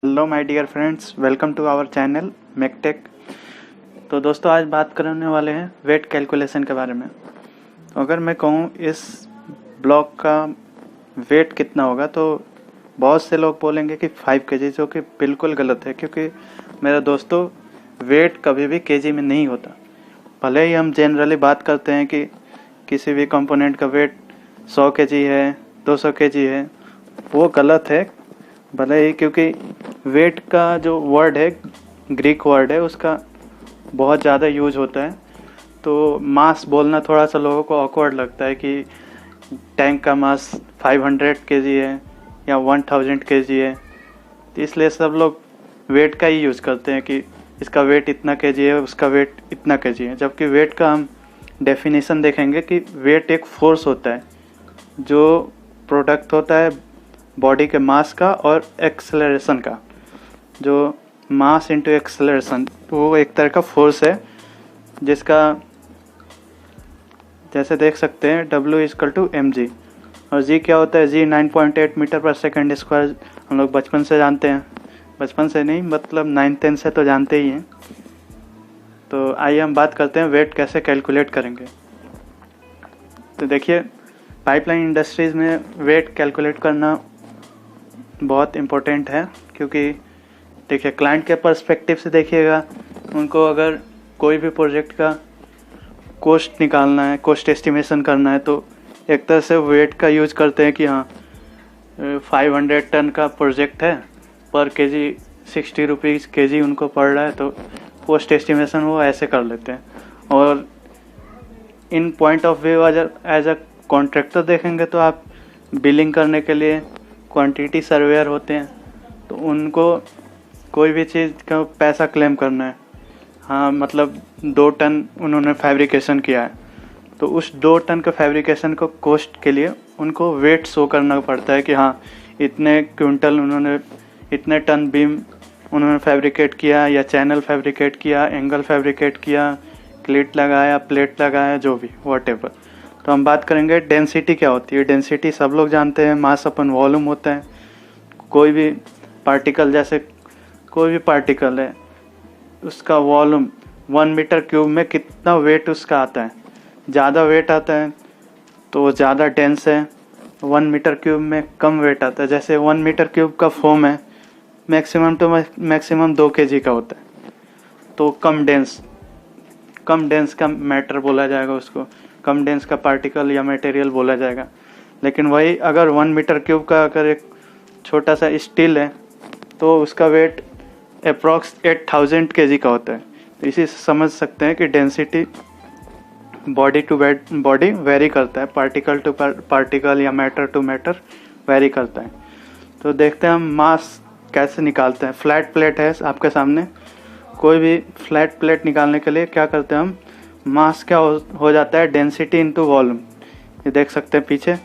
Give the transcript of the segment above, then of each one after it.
Hello my dear friends, welcome to our channel MakeTech. तो दोस्तों, आज बात करने वाले हैं वेट कैलकुलेशन के बारे में। तो अगर मैं कहूँ इस ब्लॉक का वेट कितना होगा तो बहुत से लोग बोलेंगे कि 5 kg, जो कि बिल्कुल गलत है, क्योंकि मेरे दोस्तों वेट कभी भी केजी में नहीं होता। भले ही हम जनरली बात करते हैं कि किसी भी कंपोनेंट का वेट 100 kg है, 200 kg है, वो गलत है। भले ही, क्योंकि वेट का जो वर्ड है, ग्रीक वर्ड है, उसका बहुत ज़्यादा यूज होता है। तो मास बोलना थोड़ा सा लोगों को ऑकवर्ड लगता है कि टैंक का मास 500 kg है या 1000 kg है। तो इसलिए सब लोग वेट का ही यूज़ करते हैं कि इसका वेट इतना kg है, उसका वेट इतना kg है। जबकि वेट का हम डेफिनेशन देखेंगे कि वेट एक फोर्स होता है जो प्रोडक्ट होता है बॉडी के मास का और एक्सेलरेशन का। जो मास इंटू एक्सेलरेशन, वो एक तरह का फोर्स है, जिसका जैसे देख सकते हैं W = mg। और g क्या होता है? g 9.8 मीटर पर सेकेंड स्क्वायर। हम लोग बचपन से जानते हैं, बचपन से नहीं मतलब 9th-10th से तो जानते ही हैं। तो आइए हम बात करते हैं वेट कैसे कैलकुलेट करेंगे। तो देखिए, पाइपलाइन इंडस्ट्रीज़ में वेट कैलकुलेट करना बहुत इम्पोर्टेंट है, क्योंकि देखिए क्लाइंट के पर्सपेक्टिव से देखिएगा, उनको अगर कोई भी प्रोजेक्ट का कॉस्ट निकालना है, कॉस्ट एस्टिमेशन करना है, तो एक तरह से वेट का यूज करते हैं कि हाँ 500 टन का प्रोजेक्ट है, पर केजी 60 रुपीज़ केजी उनको पड़ रहा है, तो कॉस्ट एस्टिमेशन वो ऐसे कर लेते हैं। और in point of view as a contractor देखेंगे तो आप बिलिंग करने के लिए क्वांटिटी सर्वेयर होते हैं, तो उनको कोई भी चीज़ का पैसा क्लेम करना है। हाँ, मतलब 2 टन उन्होंने फैब्रिकेशन किया है, तो उस 2 टन के फैब्रिकेशन को कॉस्ट के लिए उनको वेट शो करना पड़ता है कि हाँ इतने क्विंटल उन्होंने, इतने टन बीम उन्होंने फैब्रिकेट किया, या चैनल फैब्रिकेट किया, एंगल फैब्रिकेट किया, क्लिट लगाया, प्लेट लगाया, जो भी व्हाटएवर। तो हम बात करेंगे डेंसिटी क्या होती है। डेंसिटी सब लोग जानते हैं, मास अपन वॉल्यूम होता है। कोई भी पार्टिकल, जैसे कोई भी पार्टिकल है, उसका वॉल्यूम 1 मीटर क्यूब में कितना वेट उसका आता है। ज़्यादा वेट आता है तो वो ज़्यादा डेंस है, 1 मीटर क्यूब में कम वेट आता है। जैसे 1 मीटर क्यूब का फोम है, मैक्सिमम तो मैक्सिमम 2 kg का होता है, तो कम डेंस का मैटर बोला जाएगा उसको, कम डेंस का पार्टिकल या मटेरियल बोला जाएगा। लेकिन वही अगर 1 मीटर क्यूब का अगर एक छोटा सा स्टील है, तो उसका वेट अप्रॉक्स 8000 kg का होता है। तो इसी से समझ सकते हैं कि density body to body vary करता है, पार्टिकल टू पार्टिकल या मैटर टू मैटर वेरी करता है। तो देखते हैं हम मास कैसे निकालते हैं। फ्लैट प्लेट है आपके सामने, कोई भी फ्लैट प्लेट निकालने के लिए क्या करते हैं हम, मास क्या हो जाता है, डेंसिटी इनटू वॉल्यूम। ये देख सकते हैं पीछे,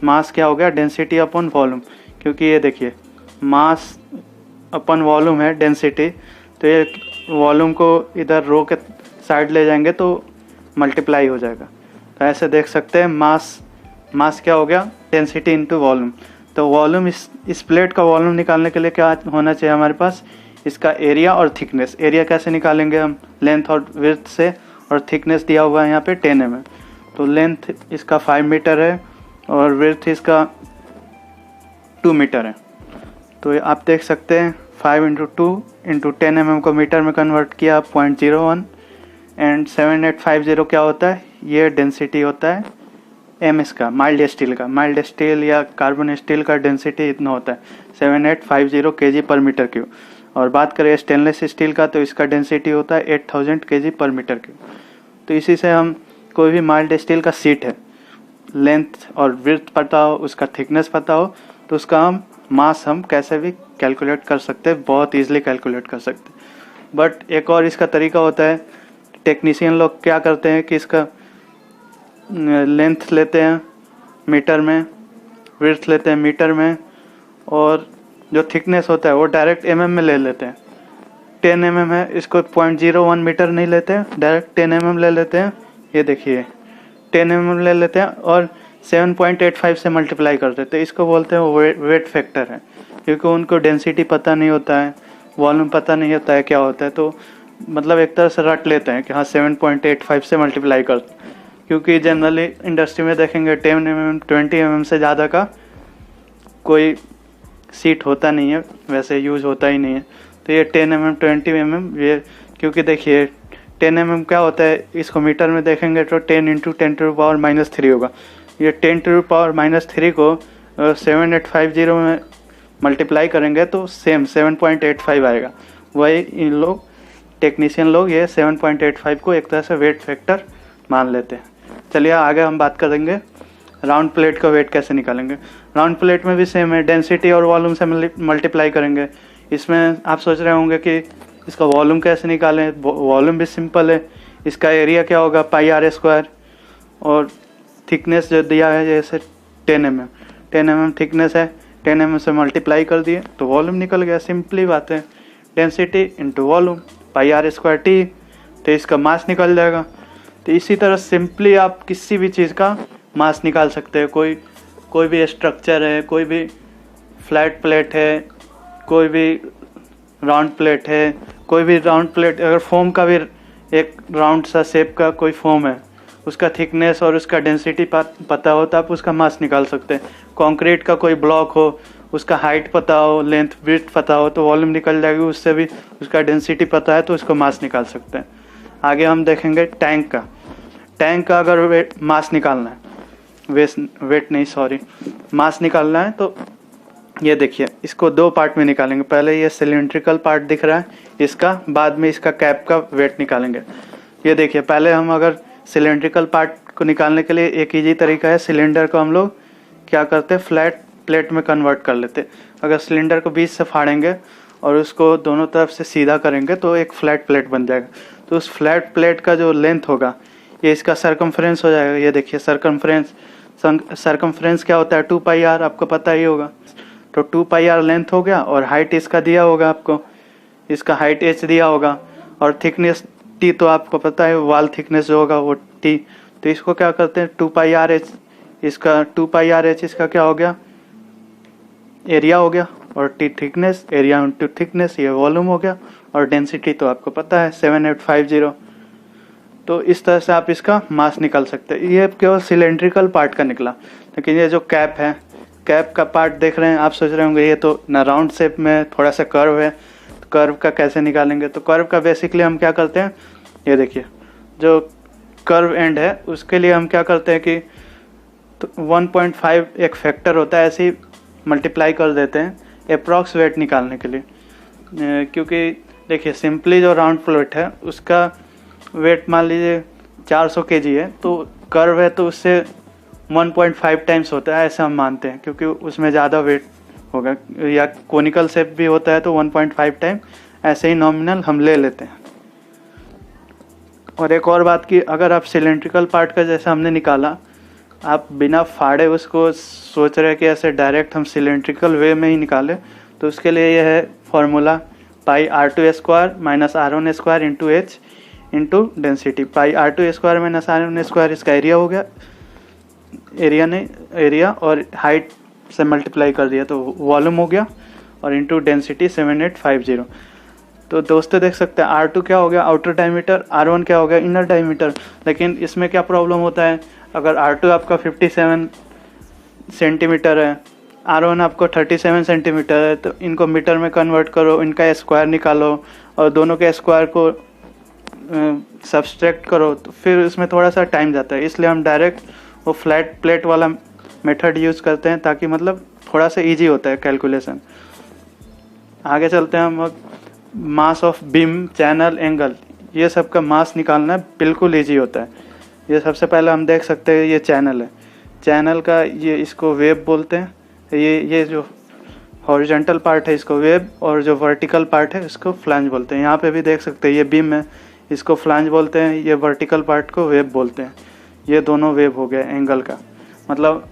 मास क्या हो गया, डेंसिटी अपॉन वॉल्यूम। क्योंकि ये देखिए मास अपन वॉल्यूम है डेंसिटी, तो ये वॉल्यूम को इधर रो के साइड ले जाएंगे तो मल्टीप्लाई हो जाएगा। तो ऐसे देख सकते हैं मास क्या हो गया, डेंसिटी इनटू वॉल्यूम। तो वॉल्यूम, इस प्लेट का वॉल्यूम निकालने के लिए क्या होना चाहिए हमारे पास, इसका एरिया और थिकनेस। एरिया कैसे निकालेंगे हम, लेंथ और विड्थ से, और थिकनेस दिया हुआ है यहाँ पे 10 mm। तो लेंथ इसका 5 मीटर है और विड्थ इसका 2 मीटर है। तो आप देख सकते हैं 5 × 2 × 10 mm को मीटर में कन्वर्ट किया 0.01, एंड 7850 क्या होता है, ये डेंसिटी होता है एम इसका, माइल्ड स्टील का। माइल्ड स्टील या कार्बन स्टील का डेंसिटी इतना होता है 7850 kg/m³। और बात करें स्टेनलेस स्टील का, तो इसका डेंसिटी होता है 8000 kg/m³। तो इसी से हम, कोई भी माइल्ड स्टील का सीट है, लेंथ और विड्थ पता हो, उसका थिकनेस पता हो, तो उसका मास हम कैसे भी कैलकुलेट कर सकते हैं, बहुत ईजिली कैलकुलेट कर सकते हैं। बट एक और इसका तरीका होता है, टेक्नीशियन लोग क्या करते हैं कि इसका लेंथ लेते हैं मीटर में, विड्थ लेते हैं मीटर में, और जो थिकनेस होता है वो डायरेक्ट mm में ले लेते हैं। 10 mm है, इसको 0.01 मीटर नहीं लेते हैं, डायरेक्ट 10 mm ले लेते हैं। ये देखिए 10 mm ले लेते हैं, और 7.85 से मल्टीप्लाई कर देते हैं। इसको बोलते हैं वेट फैक्टर है, क्योंकि उनको डेंसिटी पता नहीं होता है, वॉल्यूम पता नहीं होता है क्या होता है, तो मतलब एक तरह से रट लेते हैं कि हाँ 7.85 से मल्टीप्लाई कर, क्योंकि जनरली इंडस्ट्री में देखेंगे 10 mm 20 mm से ज़्यादा का कोई सीट होता नहीं है, वैसे यूज़ होता ही नहीं है। तो ये 10 mm 20 mm ये, क्योंकि देखिए 10 mm क्या होता है, इसको मीटर में देखेंगे तो 10 × 10⁻³ होगा। ये 10⁻³ को 7850 में मल्टीप्लाई करेंगे तो सेम 7.85 आएगा। वही इन लोग टेक्नीशियन लोग ये 7.85 को एक तरह से वेट फैक्टर मान लेते हैं। चलिए आगे हम बात करेंगे राउंड प्लेट का वेट कैसे निकालेंगे। राउंड प्लेट में भी सेम है, डेंसिटी और वॉल्यूम से मल्टीप्लाई करेंगे। इसमें आप सोच रहे होंगे कि इसका वॉल्यूम कैसे निकालें। वॉल्यूम भी सिंपल है, इसका एरिया क्या होगा πr², और थिकनेस जो दिया है जैसे 10 mm थिकनेस है, 10 mm से मल्टीप्लाई कर दिए तो वॉल्यूम निकल गया। सिंपली बात है, डेंसिटी इंटू वॉल्यूम πr²T, तो इसका मास निकल जाएगा। तो इसी तरह सिंपली आप किसी भी चीज़ का मास निकाल सकते हैं। कोई भी स्ट्रक्चर है, कोई भी फ्लैट प्लेट है, कोई भी राउंड प्लेट है, कोई भी राउंड प्लेट, अगर फोम का भी एक राउंड सा शेप का कोई फोम है, उसका थिकनेस और उसका डेंसिटी पता हो तो आप उसका मास निकाल सकते हैं। कंक्रीट का कोई ब्लॉक हो, उसका हाइट पता हो, लेंथ विड्थ पता हो तो वॉल्यूम निकल जाएगी, उससे भी उसका डेंसिटी पता है तो उसको मास निकाल सकते हैं। आगे हम देखेंगे टैंक का अगर मास निकालना है, मास निकालना है तो ये देखिए, इसको दो पार्ट में निकालेंगे। पहले ये सिलेंड्रिकल पार्ट दिख रहा है इसका, बाद में इसका कैप का वेट निकालेंगे। ये देखिए, पहले हम अगर सिलेंड्रिकल पार्ट को निकालने के लिए एक ईजी तरीका है, सिलेंडर को हम लोग क्या करते हैं, फ्लैट प्लेट में कन्वर्ट कर लेते। अगर सिलेंडर को बीच से फाड़ेंगे और उसको दोनों तरफ से सीधा करेंगे तो एक फ्लैट प्लेट बन जाएगा। तो उस फ्लैट प्लेट का जो लेंथ होगा ये इसका सरकमफ्रेंस हो जाएगा। ये देखिए सरकमफ्रेंस क्या होता है, 2πr, आपको पता ही होगा। तो 2πr लेंथ हो गया, और हाइट इसका दिया होगा आपको, इसका हाइट h दिया होगा, और थिकनेस t तो आपको पता है, वॉल थिकनेस जो होगा वो t। तो इसको क्या करते हैं 2πrh, इसका 2πrh इसका क्या हो गया, एरिया हो गया, और t thickness, area into thickness ये वॉल्यूम हो गया, और डेंसिटी तो आपको पता है 7850। तो इस तरह से आप इसका मास निकाल सकते हैं। ये केवल सिलेंड्रिकल पार्ट का निकला, लेकिन ये जो कैप है, कैप का पार्ट देख रहे हैं, आप सोच रहे होंगे ये तो ना राउंड शेप में, थोड़ा सा कर्व है, तो कर्व का कैसे निकालेंगे। तो कर्व का बेसिकली हम क्या करते हैं, ये देखिए जो कर्व एंड है उसके लिए हम क्या करते हैं कि तो 1.5 एक फैक्टर होता है, ऐसे ही मल्टीप्लाई कर देते हैं अप्रॉक्स वेट निकालने के लिए। क्योंकि देखिए सिंपली जो राउंड प्लेट है उसका वेट मान लीजिए 400 kg है, तो कर्व है तो उससे 1.5 टाइम्स होता है, ऐसा हम मानते हैं, क्योंकि उसमें ज़्यादा वेट होगा। या कोनिकल शेप भी होता है तो 1.5 टाइम, ऐसे ही नॉमिनल हम ले लेते हैं। और एक और बात की, अगर आप सिलेंड्रिकल पार्ट का जैसा हमने निकाला, आप बिना फाड़े उसको सोच रहे कि ऐसे डायरेक्ट हम सिलेंड्रिकल वे में ही निकाले, तो उसके लिए यह है formula πr² - r1² into h into density. πr² - r1² इसका एरिया हो गया, एरिया और हाइट से मल्टीप्लाई कर दिया तो वॉल्यूम हो गया, और इंटू डेंसिटी 7850। तो दोस्तों देख सकते हैं R2 क्या हो गया, आउटर डायमीटर, R1 क्या हो गया, इनर डायमीटर। लेकिन इसमें क्या प्रॉब्लम होता है, अगर R2 आपका 57 सेंटीमीटर है, R1 आपको 37 सेंटीमीटर है, तो इनको मीटर में कन्वर्ट करो, इनका स्क्वायर निकालो और दोनों के स्क्वायर को सब्सट्रैक्ट करो, तो फिर इसमें थोड़ा सा टाइम जाता है। इसलिए हम डायरेक्ट वो फ्लैट प्लेट वाला मेथड यूज़ करते हैं, ताकि मतलब थोड़ा सा इजी होता है कैलकुलेशन। आगे चलते हैं हम, mass of beam, channel, angle, ये सब का मास निकालना बिल्कुल इजी होता है। ये सबसे पहले हम देख सकते हैं, ये चैनल है, चैनल का ये इसको वेब बोलते हैं। ये जो हॉरिजॉन्टल पार्ट है इसको वेब, और जो वर्टिकल पार्ट है इसको फ्लैंज बोलते हैं। यहाँ पे भी देख सकते हैं ये बीम है, इसको फ्लैंज बोलते हैं, ये वर्टिकल पार्ट को वेब बोलते हैं। ये दोनों वेब हो गए एंगल का। मतलब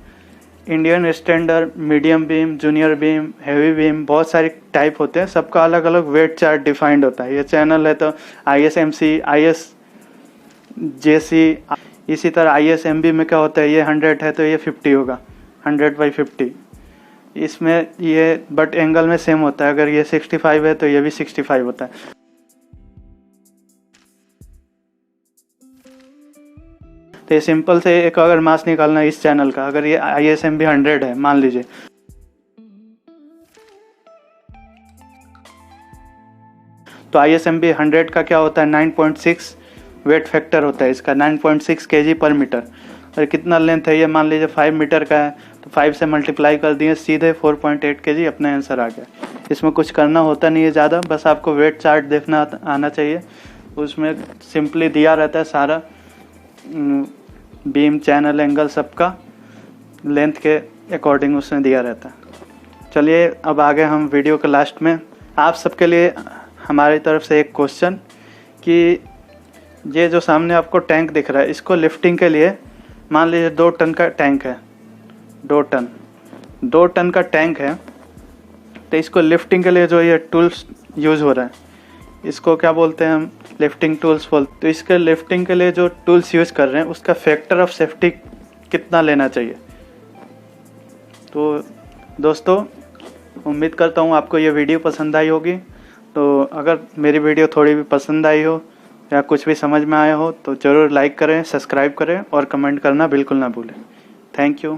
Indian standard, medium beam, junior beam, heavy beam, बहुत सारे टाइप होते हैं, सबका अलग अलग वेट चार्ट डिफाइंड होता है। ये चैनल है तो ISMC, ISJC, इसी तरह ISMB में क्या होता है, ये 100 है तो ये 50 होगा, 100/50। इसमें ये बट एंगल में सेम होता है, अगर ये 65 है तो ये भी 65 होता है। तो ये सिंपल से एक अगर मास निकालना है इस चैनल का, अगर ये ISMB 100 है मान लीजिए, तो ISMB 100 का क्या होता है, 9.6 वेट फैक्टर होता है इसका, 9.6 kg/मीटर। और कितना लेंथ है ये, मान लीजिए 5 मीटर का है, तो 5 से मल्टीप्लाई कर दिए, सीधे 4.8 kg अपना आंसर आ गया। इसमें कुछ करना होता नहीं है ज़्यादा, बस आपको वेट चार्ट देखना आना चाहिए। उसमें सिंपली दिया रहता है सारा बीम, चैनल, एंगल सबका लेंथ के अकॉर्डिंग उसमें दिया रहता है। चलिए अब आगे हम वीडियो के लास्ट में आप सबके लिए हमारी तरफ से एक क्वेश्चन कि ये जो सामने आपको टैंक दिख रहा है, इसको लिफ्टिंग के लिए मान लीजिए 2 टन का टैंक है, 2 टन का टैंक है, तो इसको लिफ्टिंग के लिए जो ये टूल्स यूज़ हो रहा है इसको क्या बोलते हैं हम, लिफ्टिंग टूल्स बोलते। तो इसके लिफ्टिंग के लिए जो टूल्स यूज़ कर रहे हैं उसका फैक्टर ऑफ सेफ्टी कितना लेना चाहिए। तो दोस्तों उम्मीद करता हूँ आपको ये वीडियो पसंद आई होगी। तो अगर मेरी वीडियो थोड़ी भी पसंद आई हो या कुछ भी समझ में आया हो तो ज़रूर लाइक करें, सब्सक्राइब करें और कमेंट करना बिल्कुल ना भूलें। Thank you.